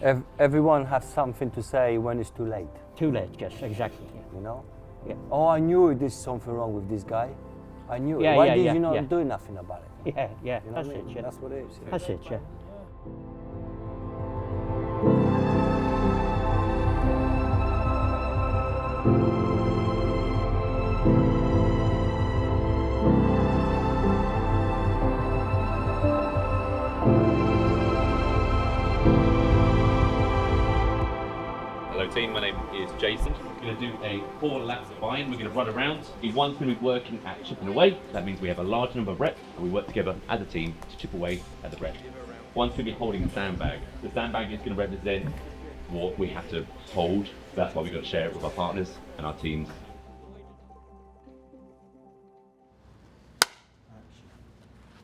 Everyone has something to say when it's too late. Too late, yes, exactly. Yeah. You know? Yeah. Oh, I knew there's something wrong with this guy. I knew Yeah, it. Why yeah, did yeah, you not yeah. do nothing about it? Yeah, yeah, You know that's what I it, mean? yeah. That's what it is. Yeah. That's it, yeah. Hello team, my name is Jason. We're going to do a 4 laps of iron. We're going to run around. One's going to be working at chipping away. That means we have a large number of reps and we work together as a team to chip away at the rep. One's going to be holding a sandbag. The sandbag is going to represent what we have to hold. That's why we've got to share it with our partners and our teams.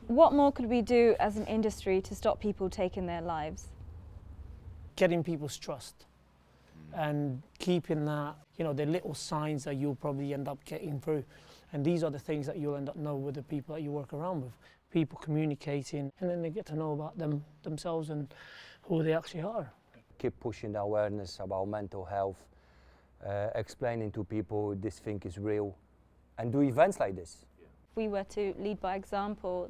What more could we do as an industry to stop people taking their lives? Getting people's trust and keeping that, the little signs that you'll probably end up getting through. And these are the things that you'll end up knowing with the people that you work around with. People communicating, and then they get to know about themselves and who they actually are. Keep pushing the awareness about mental health, explaining to people this thing is real, and do events like this. If we were to lead by example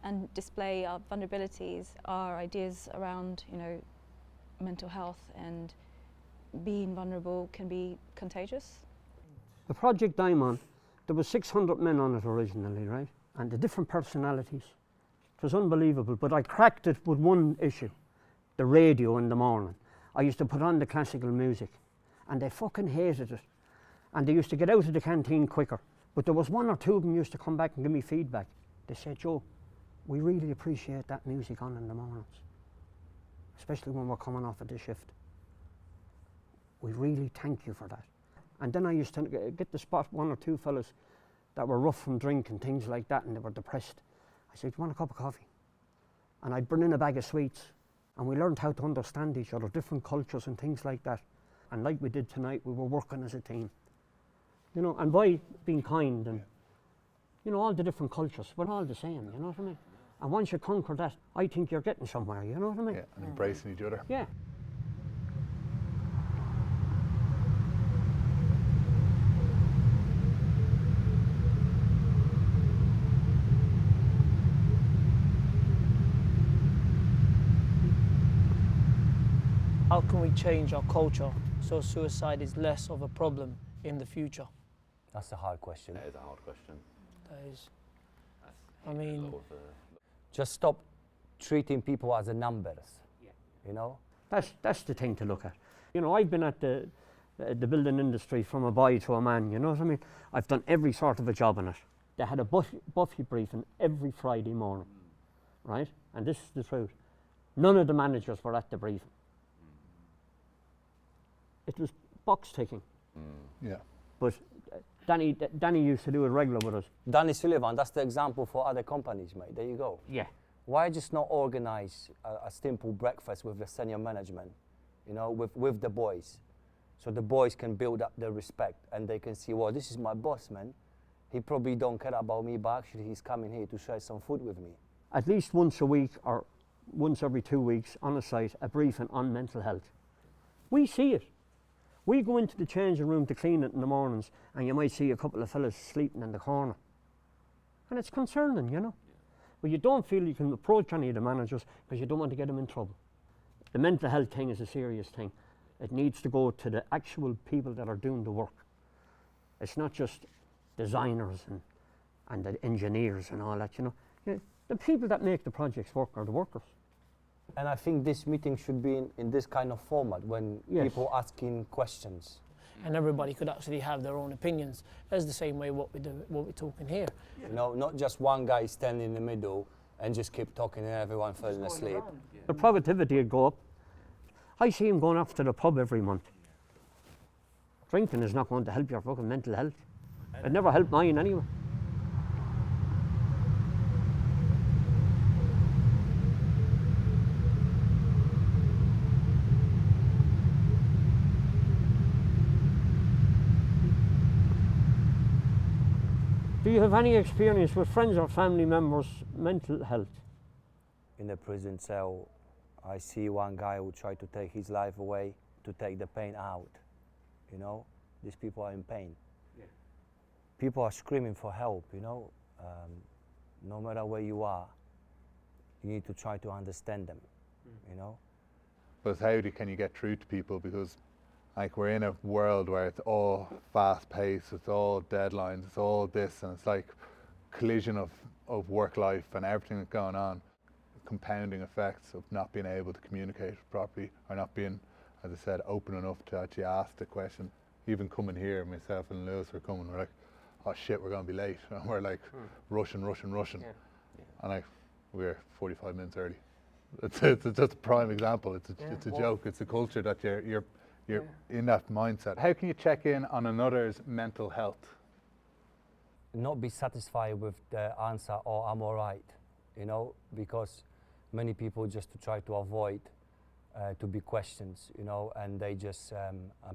and display our vulnerabilities, our ideas around, mental health and being vulnerable can be contagious. The project I'm on, there was 600 men on it originally, right? And the different personalities. It was unbelievable, but I cracked it with one issue, the radio in the morning. I used to put on the classical music, and they fucking hated it. And they used to get out of the canteen quicker. But there was 1 or 2 of them used to come back and give me feedback. They said, Joe, we really appreciate that music on in the mornings, especially when we're coming off of the shift. We really thank you for that. And then I used to get to spot 1 or 2 fellas that were rough from drink and things like that, and they were depressed. I said, do you want a cup of coffee? And I'd bring in a bag of sweets, and we learned how to understand each other, different cultures and things like that. And like we did tonight, we were working as a team. And by being kind and, all the different cultures, we're all the same, you know what I mean? And once you conquer that, I think you're getting somewhere, you know what I mean? Yeah, and embracing each other. Yeah. How can we change our culture so suicide is less of a problem in the future? That's a hard question. That is a hard question. That is, I mean, Just stop treating people as a numbers. That's the thing to look at. I've been at the building industry from a boy to a man, you know what I mean? I've done every sort of a job in it. They had a Buffy briefing every Friday morning, right? And this is the truth. None of the managers were at the briefing. It was box ticking. Yeah. But Danny used to do it regular with us. Danny Sullivan, that's the example for other companies, mate. There you go. Yeah. Why just not organize a simple breakfast with the senior management, with the boys, so the boys can build up their respect and they can see, well, this is my boss, man. He probably don't care about me, but actually he's coming here to share some food with me. At least once a week or once every 2 weeks on a site, a briefing on mental health. We see it. We go into the changing room to clean it in the mornings, and you might see a couple of fellas sleeping in the corner. And it's concerning, But you don't feel you can approach any of the managers because you don't want to get them in trouble. The mental health thing is a serious thing. It needs to go to the actual people that are doing the work. It's not just designers and the engineers and all that, The people that make the projects work are the workers. And I think this meeting should be in this kind of format when people asking questions. and everybody could actually have their own opinions. That's the same way what we're talking here. Not just one guy standing in the middle and just keep talking and everyone falling asleep. The productivity would go up. I see him going off to the pub every month. Drinking is not going to help your fucking mental health. It never helped mine anyway. Do you have any experience with friends or family members' mental health? In a prison cell, I see one guy who tried to take his life away to take the pain out. You know, these people are in pain. Yeah. People are screaming for help, you know. No matter where you are, you need to try to understand them, you know. But can you get through to people, because like we're in a world where it's all fast paced, it's all deadlines, it's all this, and it's like collision of work life and everything that's going on, compounding effects of not being able to communicate properly, or not being, as I said, open enough to actually ask the question. Even coming here, myself and Lewis were coming, we're like, oh shit, we're going to be late, and we're like rushing, Yeah. and like we're 45 minutes early. It's just a prime example. It's a joke. It's a culture that you're in that mindset. How can you check in on another's mental health? Not be satisfied with the answer, or I'm all right, you know, because many people just to try to avoid to be questions, you know, and they just are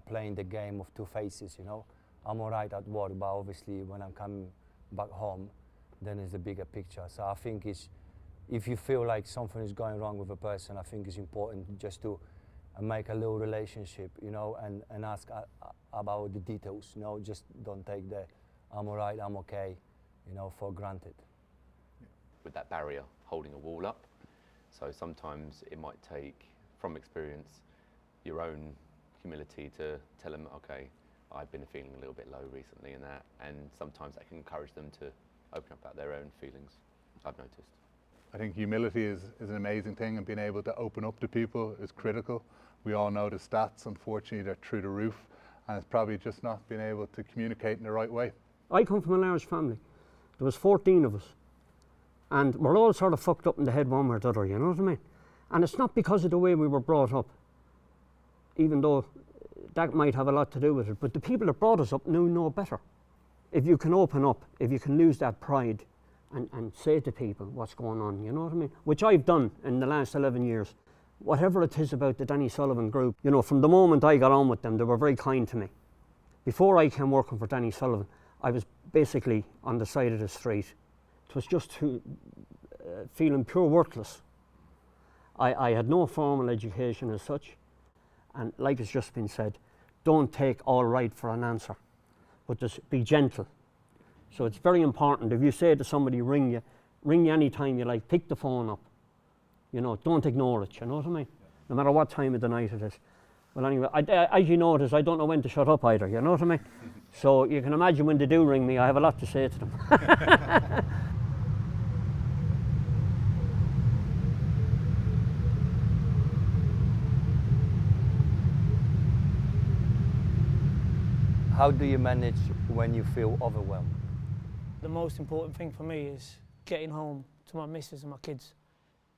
playing the game of two faces, you know. I'm all right at work, but obviously when I'm coming back home, then it's a bigger picture. So I think if you feel like something is going wrong with a person, I think it's important just to make a little relationship, you know, and ask about the details, you know. Just don't take the I'm all right, I'm okay, you know, for granted. With that barrier holding a wall up, so sometimes it might take, from experience, your own humility to tell them, okay, I've been feeling a little bit low recently and that, and sometimes that can encourage them to open up about their own feelings, I've noticed. I think humility is an amazing thing, and being able to open up to people is critical. We all know the stats, unfortunately, they're through the roof, and it's probably just not being able to communicate in the right way. I come from a large family. There was 14 of us, and we're all sort of fucked up in the head one way or the other, you know what I mean? And it's not because of the way we were brought up, even though that might have a lot to do with it, but the people that brought us up knew no better. If you can open up, if you can lose that pride and say to people what's going on, you know what I mean? Which I've done in the last 11 years. Whatever it is about the Danny Sullivan group, you know, from the moment I got on with them, they were very kind to me. Before I came working for Danny Sullivan, I was basically on the side of the street. It was just feeling pure worthless. I had no formal education as such, and like it's just been said, don't take all right for an answer, but just be gentle. So it's very important, if you say to somebody, ring you any time you like, pick the phone up. You know, don't ignore it, you know what I mean? No matter what time of the night it is. Well, anyway, as you notice, I don't know when to shut up either, you know what I mean? So you can imagine when they do ring me, I have a lot to say to them. How do you manage when you feel overwhelmed? The most important thing for me is getting home to my missus and my kids.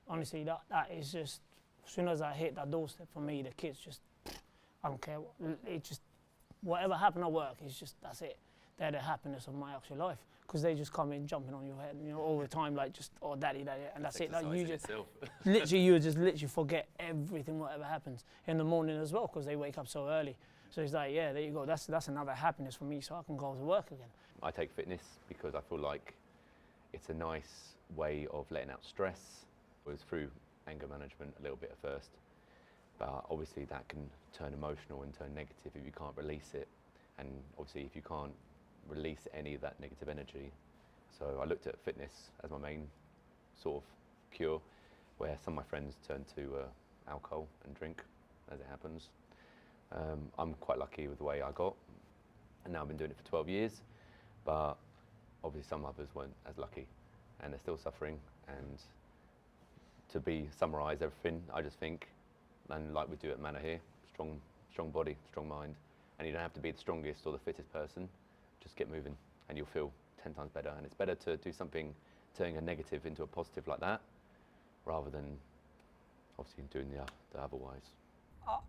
Honestly, that is just, as soon as I hit that doorstep, for me, the kids just, I don't care. It just, whatever happened at work, it's just, that's it. They're the happiness of my actual life, because they just come in jumping on your head, you know, all the time, like just, oh, daddy, and that's it. Like you just, literally, you just literally forget everything, whatever happens in the morning as well, because they wake up so early. So it's like, yeah, there you go. That's another happiness for me, so I can go to work again. I take fitness because I feel like it's a nice way of letting out stress. It was through anger management a little bit at first, but obviously that can turn emotional and turn negative if you can't release it, and obviously if you can't release any of that negative energy. So I looked at fitness as my main sort of cure, where some of my friends turn to alcohol and drink, as it happens. I'm quite lucky with the way I got, and now I've been doing it for 12 years, but obviously some others weren't as lucky, and they're still suffering. And to summarise everything, I just think, and like we do at Manor here, strong body, strong mind, and you don't have to be the strongest or the fittest person, just get moving and you'll feel 10 times better. And it's better to do something, turning a negative into a positive like that, rather than obviously doing the otherwise.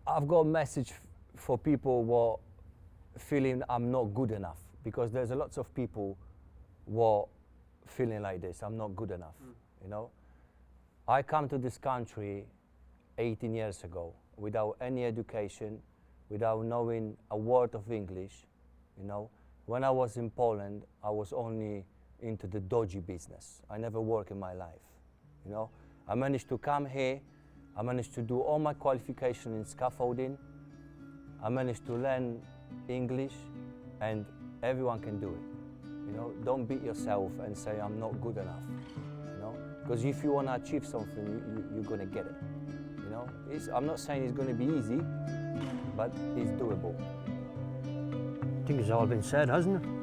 I've got a message for people who are feeling I'm not good enough, because there's lots of people who are feeling like this, I'm not good enough, you know. I come to this country 18 years ago without any education, without knowing a word of English, you know. When I was in Poland, I was only into the dodgy business. I never worked in my life, you know. I managed to come here I managed to do all my qualification in scaffolding. I managed to learn English, and everyone can do it. You know, don't beat yourself and say I'm not good enough. You know, because if you want to achieve something, you're gonna get it. You know, I'm not saying it's gonna be easy, but it's doable. I think it's all been said, hasn't it?